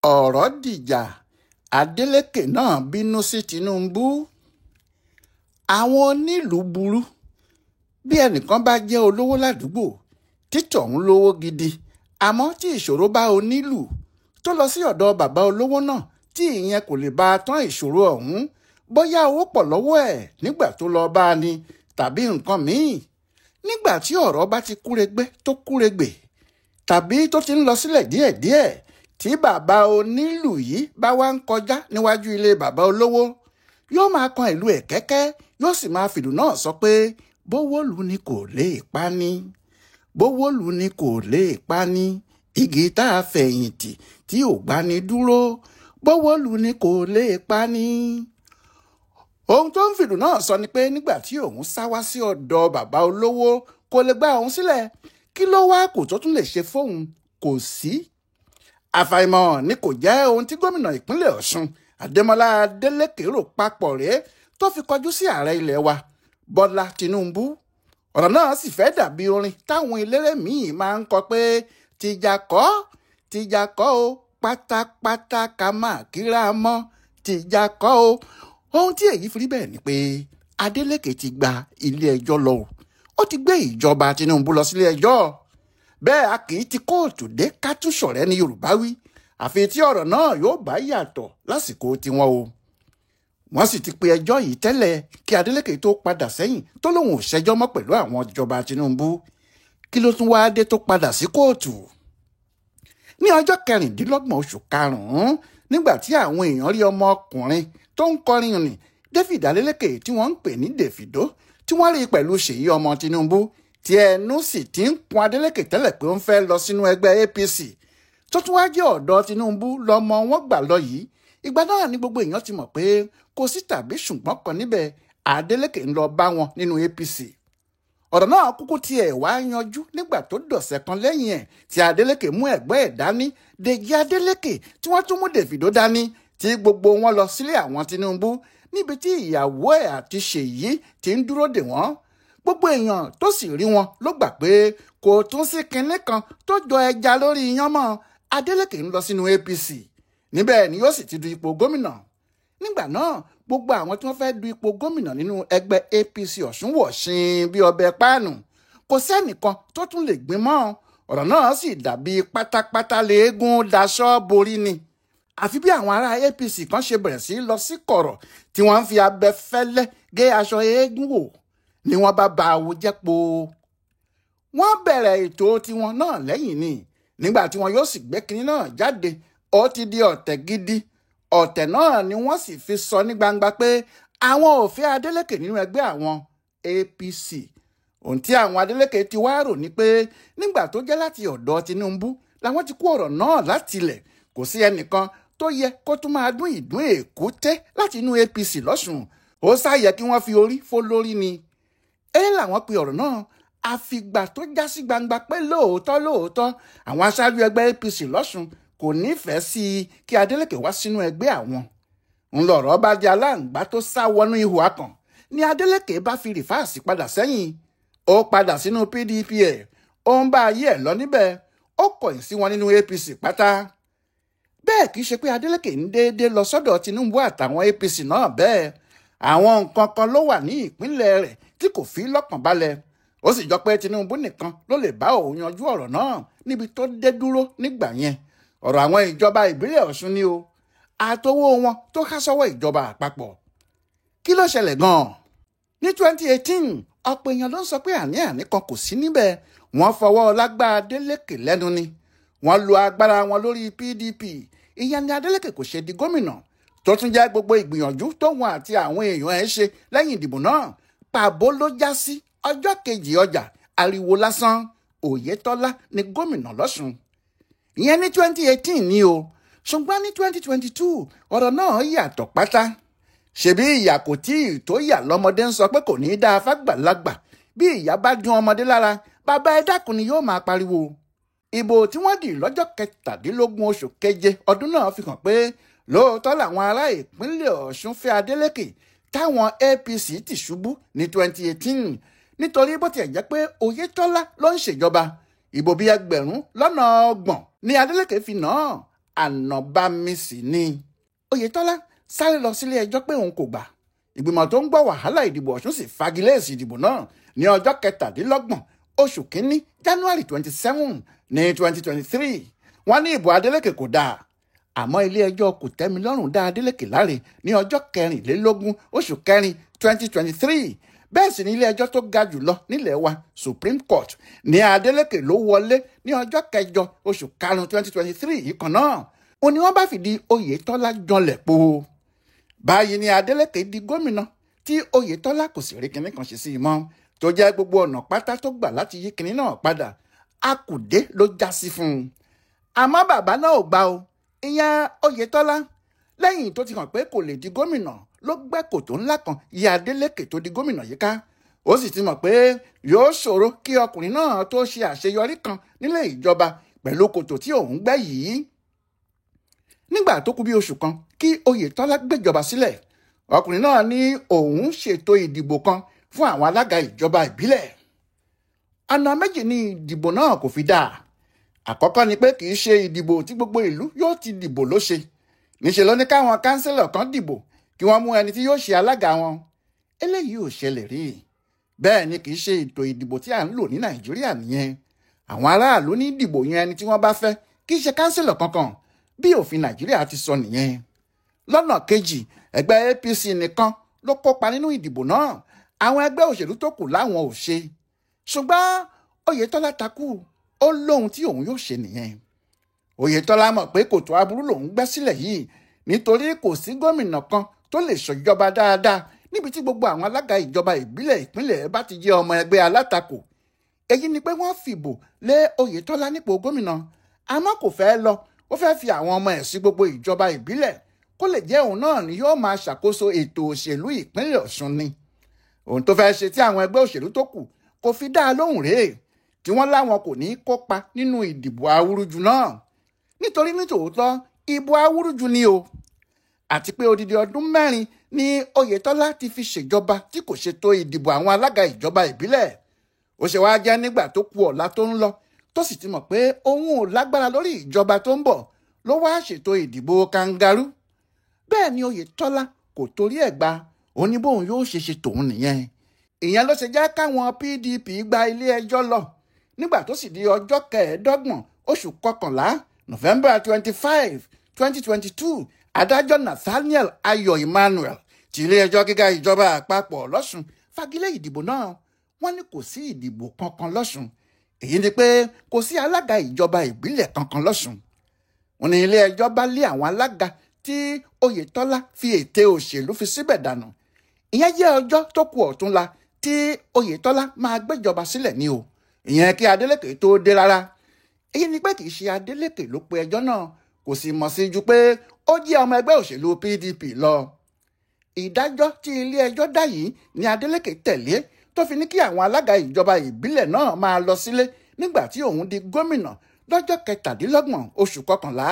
ọ̀rọ̀ dìjà Adélékè náà bínú sí Tinubu. Àwọn onílùú burú. Bí ẹnìkan bá jẹ́ olówó ládùúgbò títọ̀hún lówó gidi, àmọ́ tí ìṣòro bá onílùú tó lọ sí ọ̀dọ̀ bàbá olówó náà tí ìyẹn kò lè bá a tán ìṣòro ọ̀hún, bóyá owó pọ̀ lọ́wọ́ ẹ̀ nígbà tó lọ bá a ní tàbí nǹkan míì. Nígbà tí ọ̀rọ̀ bá ti kúregbé tó kúregbè tàbí tó ti ń lọ sílẹ̀ díẹ̀díẹ̀, tí bàbá onílù yìí bá wá ń kọjá níwájú ilé bàbá olówó, yóò máa kan ìlú ẹ̀ kẹ́kẹ́, yóò sì máa fìlù náà sọ pé bówólù ni kò lè pa ni, bówólù ni kò lè pa ni, igi tá a fẹ̀yìntì tí ò gbani dúró, bówólù ni kò lè pa ni. Ohun tó ń fìlù náà sọ ni pé nígbà tí òun sá wá sí ọ̀dọ̀ bàbá olówó kò lè gba òun sílẹ̀, kí ló wá kù tó tún lè ṣe fóun? Kò sí. Àfàìmọ̀ ni kò jẹ́ ohun tí gómìnà ìpínlẹ̀ Ọ̀ṣun Adélékè rò papọ̀ rèé tó fi kọjú sí ààrẹ ilẹ̀ wa Bọ́lá Tinubu. Ọ̀rọ̀ náà sì fẹ́ dàbí orin táwọn eléré míì máa ń kọ pé tìjà kọ́ o, pátápátá ká máa kíra mọ́, tìjà kọ́ o. Ohun tí èyí fi rí bẹ́ẹ̀ ni pé Adélékè ti gba ilé ẹjọ́ lọ, ó ti gbé ìjọba Tinubu lọ sílé ẹjọ́. Bẹ́ẹ̀ a kì í ti kóòtù dé ká tún ṣọ̀rẹ́ ní Yorùbá wí, àfi tí ọ̀rọ̀ náà yóò bá yàtọ̀ lásìkò tiwọn o. Wọ́n sì ti pe ẹjọ́ yìí tẹ́lẹ̀ kí Adélékè tó padà sẹ́yìn tó lóun ò ṣẹjọ́ mọ́ pẹ̀lú àwọn ìjọba Tinubu. Kí ló tún wáá dé tó padà sí kóòtù? Ní ọjọ́ 26 oṣù karùn-ún, nígbà tí àwọn èèyàn rí ọmọkùnrin tó ń kọrin rìn David Adélékè tí wọ́n ń pè ní Davido, tí wọ́n rí pẹ̀lú Ṣèyí ọmọ Tinubu, tí ẹnu sì ti ń kun Adélékè tẹ́lẹ̀ pé ó ń fẹ́ lọ sínú ẹgbẹ́ APC, tó tún wá jẹ́ ọ̀dọ̀ Tinubu lọ́mọ wọn gbà lọ yìí. Ìgbà náà ni gbogbo èèyàn ti mọ̀ pé kò sí tàbí ṣùgbọ́n kan níbẹ̀, Adélékè ń lọ bá wọn nínú APC. Ọ̀rọ̀ náà kúkú tiẹ̀ wá yanjú nígbà tó dọ̀sẹ̀ kan lẹ́yìn ẹ̀ tí Adélékè mú ẹ̀gbọ́n ẹ̀ dání, Dèjì Adélékè, tí wọ́n tún mú Davido dání, tí gbogbo wọn lọ sílé àwọn Tinubu níbi tí ìyàwó ẹ̀ àti Ṣèyí ti ń dúró dè wọ́n. Gbogbo èèyàn tó sì rí wọn ló gbà pé kò tún sí kinní kan tó jọ ẹja lórí iyán mọ́. Adélékè ń lọ sínú APC, níbẹ̀ ni yóò sì ti du ipò gómìnà. Nígbà náà gbogbo àwọn tí wọ́n fẹ́ du ipò gómìnà nínú ẹgbẹ́ APC Ọ̀ṣun wọ̀ ṣin bí ọbẹ̀ páànù, kò sẹ́nìkan tó tún lè gbìn mọ́. Ọ̀rọ̀ náà sì dàbí pátápátá léegun daṣọ́ borí ni. Àfi bí àwọn ará APC kan ṣe bẹ̀rẹ̀ sí lọ sí kọ̀rọ̀ tí wọ́n ń fi abẹfẹ́lẹ́ gé aṣọ eégún wò ni wọ́n bá ba àwo jẹ́ po. Wọ́n bẹ̀rẹ̀ ètò tiwọn náà lẹ́yìn ni. Nígbà tí wọn yóò sì gbé kinní náà jáde, ó ti di ọ̀tẹ̀ gidi. Ọ̀tẹ̀ náà ni wọ́n sì fi sọ ní gbangba pé àwọn ò fẹ́ Adélékè nínú ẹgbẹ́ àwọn APC. Ohun tí àwọn Adélékè ti wá rò ní pé nígbà tó jẹ́ láti ọ̀dọ̀ Tinubu làwọn ti kó ọ̀rọ̀ náà látilẹ̀, kò sí ẹnìkan tó yẹ kó tún máa dún ìdún èkúté láti inú APC lọ́sùn. Ó sáyẹ kí wọ́n fi orí fó lórí ni. Làwọn pe ọ̀rọ̀ náà àfìgbà tó já sí gbangba pé lóòótọ́ àwọn aṣáájú ẹgbẹ́ APC lọ́sùn kò nífẹ̀ẹ́ sí kí Adélékè wá sínú ẹgbẹ́ àwọn. Ńlọrọ̀ bá di aláǹgbá tó sá wọnú ihò akàn ni Adélékè bá fi rìfáàsì padà sẹ́yìn. Ó padà sínú PDP ẹ̀, ó ń bá ayé ẹ̀ lọ níbẹ̀, ó kọ̀yìn sí wọn nínú APC pátá. Bẹ́ẹ̀ kì í ṣe pé Adélékè ń déédéé lọ sọ́dọ̀ Tinubu àtàwọn APC náà bẹ́ẹ̀. Àwọn nǹkan kan ló wà ní ìpínlẹ̀ rẹ̀ tí kò fi lọ́kàn balẹ̀. Ó sì jọ pé Tinubu nìkan ló lè bá òun yanjú ọ̀rọ̀ náà níbi tó dé dúró nígbà yẹn. Ọ̀rọ̀ àwọn ìjọba ìbílẹ̀ Ọ̀ṣun ni o, àtowó wọn tó há sọ́wọ́ ìjọba àpapọ̀. Kí ló ṣẹlẹ̀ gan-an? Ní 2018, ọ̀pọ̀ èèyàn ló ń sọ pé àní-àní kan kò sí níbẹ̀. Wọ́n fọwọ́ lágbá Adélékè lẹ́nu ni. Wọ́n lo agbára wọn lórí PDP. Ìyẹn ni Adélékè kò ṣe di gómìnà, tó tún jẹ́ gbogbo ìgbìyànjú tóun àti àwọn èèyàn ẹ̀ ṣe lẹ́yìn ìdìbò náà pàbó ló já sí. Ọjọ́ kejì ọjà, ariwo lásán. Oyètọ́lá ni gómìnà lọ́sùn. Ìyẹn ní 2018 ni o. Ṣùgbọ́n ní 2022 ọ̀rọ̀ náà yàtọ̀ pátá. Ṣebí ìyà kò tí ì tó yà lọ́mọdé ń sọ pé kò ní í dáa fágbàlagbà. Bí ìyà bá dún ọmọdé lára, bàbá ẹ dákun ni yóò máa pariwo. Ìbò tí wọ́n dì lọ́jọ́ 17 oṣù keje ọdún náà fi hàn pé lóòótọ́ làwọn ará ìpínlẹ̀ Ọ̀ṣun fẹ́ Adélékè táwọn APC ti ṣubú ní 2018. Nítorí bó tiẹ̀ jẹ́ pé Oyètọ́lá ló ń ṣèjọba, ìbò bíi 30,000 ni Adélékè fi nà án. ànàbámisì ni. Oyètọ́lá sáré lọ sílé ẹjọ́ pé òun kò gbà. Ìgbìmọ̀ tó ń gbọ́ wàhálà ìdìbò Ọ̀ṣun sì fagilé èsì ìdìbò náà ní ọjọ́ 27 oṣù kínní January 27 ní 2023. Wọ́n ní ìbò Adélékè kò dáa. Àmọ́ ilé ẹjọ́ kòtẹ́milọ́rùn dá Adélékè láre ní ọjọ́ 24 oṣù kẹrin 2023. Bẹ́ẹ̀ sì ni ilé ẹjọ́ tó ga jùlọ nílẹ̀ wa Supreme Court ní Adélékè ló wọlé ní ọjọ́ 8 oṣù karùn-ún 2023 yìí kan náà. Ó ní wọ́n bá fìdí Oyètọ́lá janlẹ̀ po. Báyìí ni Adélékè di gómìnà tí Oyètọ́lá kò sì rí kinní kan ṣe sí i mọ́, tó jẹ́ gbogbo ọ̀nà pátá tó gbà láti yí kinní náà padà akùdé ló já sí fún un. Àmọ́ bàbá náà ò gbà o. Ìyẹn Oyètọ́lá lẹ́yìn tó ti hàn pé kò lè di gómìnà ló gbẹ́ kòtò ńlá kan yí Adélékè tó di gómìnà yìí ká. Ó sì ti mọ̀ pé yóò ṣòro kí ọkùnrin náà tó ṣe àṣeyọrí kan nílé ìjọba pẹ̀lú kòtò tí òun gbẹ́ yìí. Nígbà tó kù bí oṣù kan kí Oyètọ́lá gbéjọba sílẹ̀, ọkùnrin náà ní òun ṣètò ìdìbò kan fún àwọn alága ìjọba ìbílẹ̀. Ọ̀nà méjì ni ìdìbò náà kò fi dáa. Àkọ́kọ́ ni pé kì í ṣe ìdìbò tí gbogbo ìlú yóò ti dìbò ló ṣe. Níṣe ló ní káwọn kánsílọ̀ kan dìbò kí wọ́n mú ẹni tí yóò ṣe alága wọn. Eléyìí ò ṣẹlẹ̀ rí. Bẹ́ẹ̀ ni kì í ṣe ètò ìdìbò tí à ń lò ní Nàìjíríà nìyẹn. Àwọn aráàlú ní dìbò yan ẹni tí wọ́n bá fẹ́, kì í ṣe kánsílọ̀ kankan bí òfin Nàìjíríà ti sọ nìyẹn. Lọ́nà kejì, ẹgbẹ́ APC nìkan ló kópa nínú ìdìbò náà. Àwọn ẹgbẹ́ òṣèlú tó kù láwọn ò ṣe. Ṣùgbọ́n Oyètọ́lá takú, ó lóhun tí òun yóò ṣe nìyẹn. Oyètọ́lá mọ̀ pé kòtò aburú lòun gbẹ́ sílẹ̀ yìí nítorí kò sí gómìnà kan tó lè ṣèjọba dáadáa níbi tí gbogbo àwọn alága ìjọba ìbílẹ̀ ìpínlẹ̀ bá ti jẹ́ ọmọ ẹgbẹ́ alátakò. Èyí ni pé wọ́n fìbò lé Oyètọ́lá nípò gómìnà, àmọ́ kò fẹ́ lọ. Ó fẹ́ fi àwọn ọmọ ẹ̀ sí gbogbo ìjọba ìbílẹ̀ kó lè jẹ́ òun náà ni yóò máa ṣàkóso ètò òṣèlú ìpínlẹ̀ Ọ̀ṣun ni. Ohun tó fẹ́ ṣe tí àwọn ẹgbẹ́ òṣèlú tó kù kò fi dá lóhùn rèé, tí wọ́n láwọn kò ní kópa nínú ìdìbò awúrúju náà. Nítorí nítòótọ́ ìbò awúrúju ni o. Àti pé odidi ọdún 4 ni Oyètọ́lá ti fi ṣèjọba tí kò ṣètò ìdìbò àwọn alága ìjọba ìbílẹ̀. Ó ṣe wá jẹ́ nígbà tó kù ọ̀la tó ń lọ tó sì ti mọ̀ pé òun ò lágbára lórí ìjọba tó ń bọ̀ ló wá ṣètò ìdìbò kangarú. Bẹ́ẹ̀ ni Oyètọ́lá kò torí ẹ̀ gba òní bóun yóò ṣe tòun nìyẹn. Ìyẹn ló ṣe jẹ́ káwọn PDP gba ilé ẹjọ́ lọ nígbà tó sì di ọjọ́ 25 oṣù kọkànlá November 25, 2022 adájọ́ Nathaniel Ayọ̀ Emmanuel ti ilé ẹjọ́ gíga ìjọba àpapọ̀ lọ́ṣùn fagilé ìdìbò náà. Wọ́n ní kò sí ìdìbò kankan lọ́ṣùn. Èyí ni pé kò sí alága ìjọba ìbílẹ̀ kankan lọ́ṣùn. Wọ́n ní ilé ẹjọ́ bá lé àwọn alága tí Oyètọ́lá fi ète òṣèlú fi síbẹ̀ dànù. Ìyẹn jẹ́ ọjọ́ tó kù ọ̀túnla tí Oyètọ́lá máa gbéjọba sílẹ̀ ni o. Ìyẹn kí Adélékè tó dé rárá. Èyí ni pé kì í ṣe Adélékè ló pe ẹjọ́ náà, kò sì mọ̀ sí ju pé ó jẹ́ ọmọ ẹgbẹ́ òṣèlú PDP lọ. Ìdájọ́ tí ilé ẹjọ́ dá yìí ni Adélékè tẹ̀lé tó fi ní kí àwọn alága ìjọba ìbílẹ̀ náà máa lọ sílé nígbà tí òun di gómìnà lọ́jọ́ 27 oṣù kọkànlá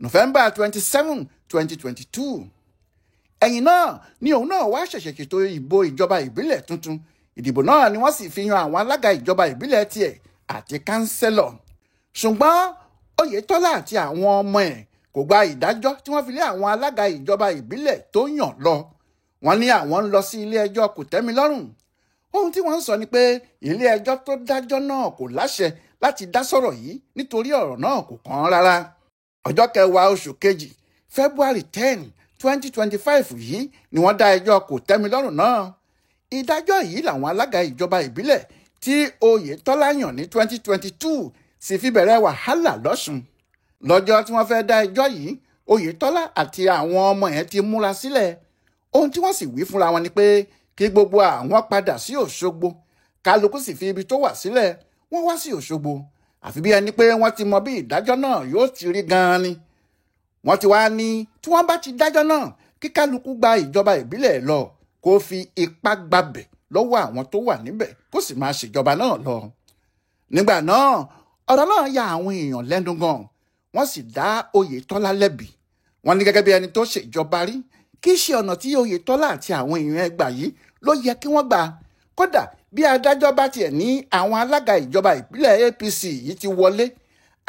November 27, 2022. Ẹ̀yìn náà ni òun náà wá ṣẹ̀ṣẹ̀ ṣètò ìbò ìjọba ìbílẹ̀ tuntun. Ìdìbò náà ni wọ́n sì fi yan àwọn alága ìjọba ìbílẹ̀ tiẹ̀ àti kánsẹ́lọ̀. Ṣùgbọ́n Oyètọ́lá àti àwọn ọmọ ẹ̀ kò gba ìdájọ́ tí wọ́n fi lé àwọn alága ìjọba ìbílẹ̀ tó yàn lọ. Wọ́n ní àwọn ń lọ sí ilé ẹjọ́ kòtẹ́milọ́rùn. Ohun tí wọ́n ń sọ ni pé ilé ẹjọ́ tó dájọ́ náà kò láṣẹ láti dá sọ̀rọ̀ yìí nítorí ọ̀rọ̀ náà kò kàn án rárá. Ọjọ́ 10 oṣù kejì February 10, 2025 yìí ni wọ́n dá ẹjọ́ kòtẹ́milọ́rùn náà. Ìdájọ́ yìí làwọn alága ìjọba ìbílẹ̀ tí Oyètọ́lá yàn ní 2022 sì fi bẹ̀rẹ̀ wàhálà lọ́ṣùn. Lọ́jọ́ tí wọ́n fẹ́ dá ẹjọ́ yìí, Oyètọ́lá àti àwọn ọmọ ẹ̀ ti múra sílẹ̀. Ohun tí wọ́n sì wí fúnra wọn ni pé kí gbogbo àwọn padà sí Òṣogbo. Kálukú sì fi ibi tó wà sílẹ̀, wọ́n wá sí Òṣogbo. Àfi bí ẹni pé wọ́n ti mọ bí ìdájọ́ náà yóò ti rí gan-an ni. Wọ́n ti wá ní tí wọ́n bá ti dájọ́ náà kí kálukú gba ìjọba ìbílẹ̀ lọ kó fi ipá gbabẹ̀ lọ́wọ́ àwọn tó wà níbẹ̀ kó sì máa ṣèjọba náà lọ. Nígbà náà ọ̀rọ̀ náà ya àwọn èèyàn lẹ́nu gan. Wọ́n sì dá Oyètọ́lá lẹ́bi. Wọ́n ní gẹ́gẹ́ bí ẹni tó ṣèjọba rí, kì í ṣe ọ̀nà tí Oyètọ́lá àti àwọn èèyàn ẹgbà yìí ló yẹ kí wọ́n gbà. Kódà bí adájọ́ bá tiẹ̀ ní àwọn alága ìjọba ìbílẹ̀ APC yìí ti wọlé,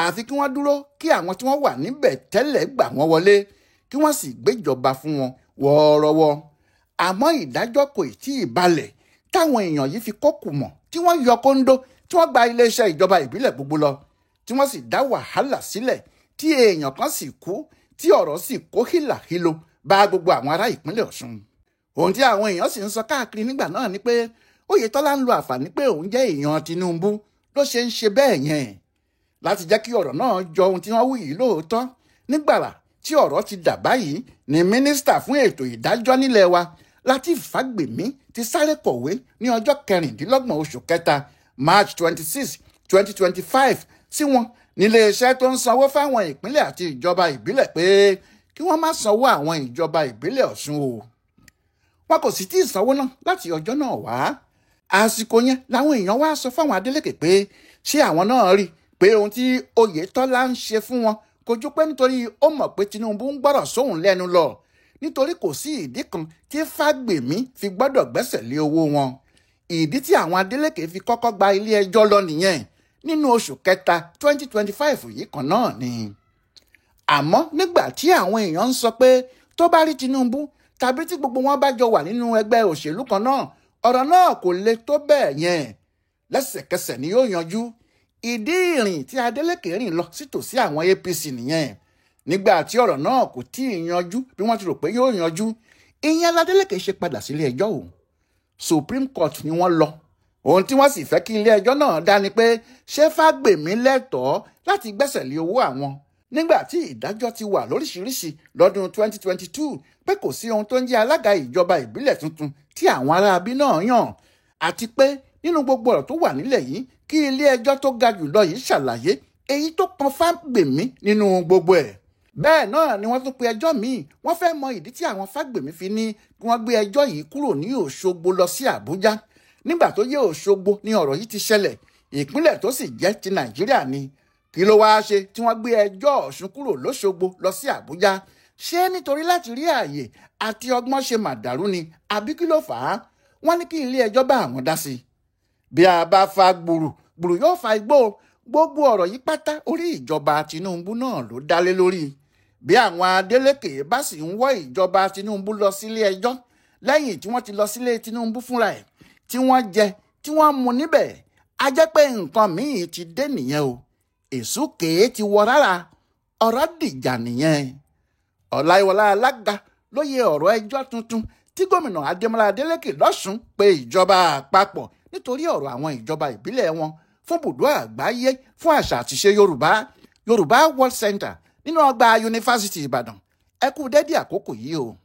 àfi kí wọ́n dúró kí àwọn tí wọ́n wà níbẹ̀ tẹ́lẹ̀ gbà wọ́n wọlé kí wọ́n sì gbéjọba fún wọn wọ́ọ́rọ́wọ́. àmọ́ ìdájọ́ kò tí ì balẹ̀ táwọn èèyàn yìí fi kókù mọ̀ tí wọ́n yọ kóńdó tí wọ́n gba iléeṣẹ́ ìjọba ìbílẹ̀ gbogbo lọ tí wọ́n sì dá wàhálà sílẹ̀ tí èèyàn kan sì kú tí ọ̀rọ̀ sì kó hílàhílo bá gbogbo àwọn ará ìpínlẹ̀ Ọ̀ṣun. ohun tí àwọn èèyàn sì ń sọ káàkiri nígbà náà ni pé Oyètọ́lá ń lo àǹfààní pé òun jẹ́ èèyàn Tinubu ló ṣe ń ṣe bẹ́ẹ̀ yẹn láti jẹ́ kí ọ̀rọ̀ náà jọ ohun tí wọ́n wí yìí lóòótọ́. nígbàrà tí ọ̀rọ̀ ti dà báyìí ni mínísítà fún ètò ìdájọ́ nílẹ̀ wa Lateef Fagbemi ti sáré kọ̀wé ní ọjọ́ 26 oṣù kẹta March 26, 2025 sí wọn níléeṣẹ́ tó ń sanwó fáwọn ìpínlẹ̀ àti ìjọba ìbílẹ̀ pé kí wọ́n má sanwó àwọn ìjọba ìbílẹ̀ Ọ̀ṣun o. wọn kò sì tí ì sanwó náà láti ọjọ́ náà wá. àsìkò yẹn làwọn èèyàn wá sọ fáwọn Adélékè pé ṣé àwọn náà rí pé ohun tí Oyètọ́lá ń ṣe fún wọn kò ju pé nítorí ó mọ̀ pé Tinubu ń gbọ́rọ̀ sóhun lẹ́nu lọ nítorí kò sí ìdí kan tí Fagbemi fi gbọ́dọ̀ gbẹ́sẹ̀ lé owó wọn. ìdí tí àwọn Adélékè fi kọ́kọ́ gba ilé ẹjọ́ lọ nìyẹn nínú oṣù kẹta 2025 yìí kan náà ni. àmọ́ nígbà tí àwọn èèyàn ń sọ pé tó bá rí Tinubu tàbí tí gbogbo wọn bá jọ wà nínú ẹgbẹ́ òṣèlú kan náà ọ̀rọ̀ náà kò le tó bẹ́ẹ̀ yẹn lẹ́sẹ̀kẹsẹ̀ ni yóò yanjú. ìdí ìrìn tí Adélékè rìn lọ sítòsí àwọn APC nìyẹn nígbà tí ọ̀rọ̀ náà kò tí ì yanjú bí wọ́n ti rò pé yóò yanjú ìyẹn l'Adélékè ṣe padà sílé ẹjọ́ o. Supreme Court ni wọ́n lọ. ohun tí wọ́n sì fẹ́ kí ilé ẹjọ́ náà dá ni pé ṣé Fagbemi lẹ́tọ̀ọ́ láti gbẹ́sẹ̀ lé owó àwọn nígbà tí ìdájọ́ ti wà lóríṣiríṣi lọ́dún 2022 pé kò sí ohun tó ń jẹ́ alága ìjọba ìbílẹ̀ tuntun tí àwọn aráabí náà yàn àti pé nínú gbogbo ọ̀rọ̀ tó wà nílẹ̀ yìí kí ilé ẹjọ́ tó ga jùlọ yìí ṣàlàyé èyí tó kan Fagbemi nínú gbogbo ẹ̀. bẹ́ẹ̀ náà ni wọ́n tún pe ẹjọ́ míì wọ́n fẹ́ mọ ìdí tí àwọn Fagbemi fi ní kí wọ́n gbé ẹjọ́ yìí kúrò ní Òṣogbo lọ sí Àbújá nígbà tó yẹ Òṣogbo ni ọ̀rọ̀ yìí ti ṣẹlẹ̀ ìpínlẹ̀ tó sì jẹ́ ti Nàìjíríà ni. kí ló wáá ṣe tí wọ́n gbé ẹjọ́ Ọ̀ṣun kúrò lóṣogbo lọ sí Àbújá ṣé nítorí láti rí ààyè àti ọgbọ́n ṣe màdàrú ni àbí kí ló fà á. wọ́n ní kí ilé ẹjọ́ bá àwọn dá sí i. bí a bá fa gbùrù yóò fa igbó gbogbo ọ̀rọ̀ yìí pátá orí ìjọba Tinubu náà ló dálé lórí. bí àwọn Adélékè bá sì ń wọ́ ìjọba Tinubu lọ sílé ẹjọ́ lẹ́yìn tí wọ́n ti lọ sílé Tinubu fúnra ẹ̀ tí wọ́n jẹ tí wọ́n mu níbẹ̀ a jẹ́ pé nǹkan míì ti dé nìyẹn o. èṣù kèé ti wọ rárá ọ̀rọ̀ dìjà nìyẹn. Ọláyíwọlá Alága ló yẹ ọ̀rọ̀ ẹjọ́ tuntun tí gómìnà Adémọ́lá Adélékè lọ́sùn pé ìjọba àpapọ̀ nítorí ọ̀rọ̀ àwọn ìjọba ìbílẹ̀ wọn fún bùdó àgbáyé fún àṣà àtìṣe Yorùbá World Center nínú ọgbà yunifásitì Ìbàdàn. ẹ kú dédé àkókò yìí o.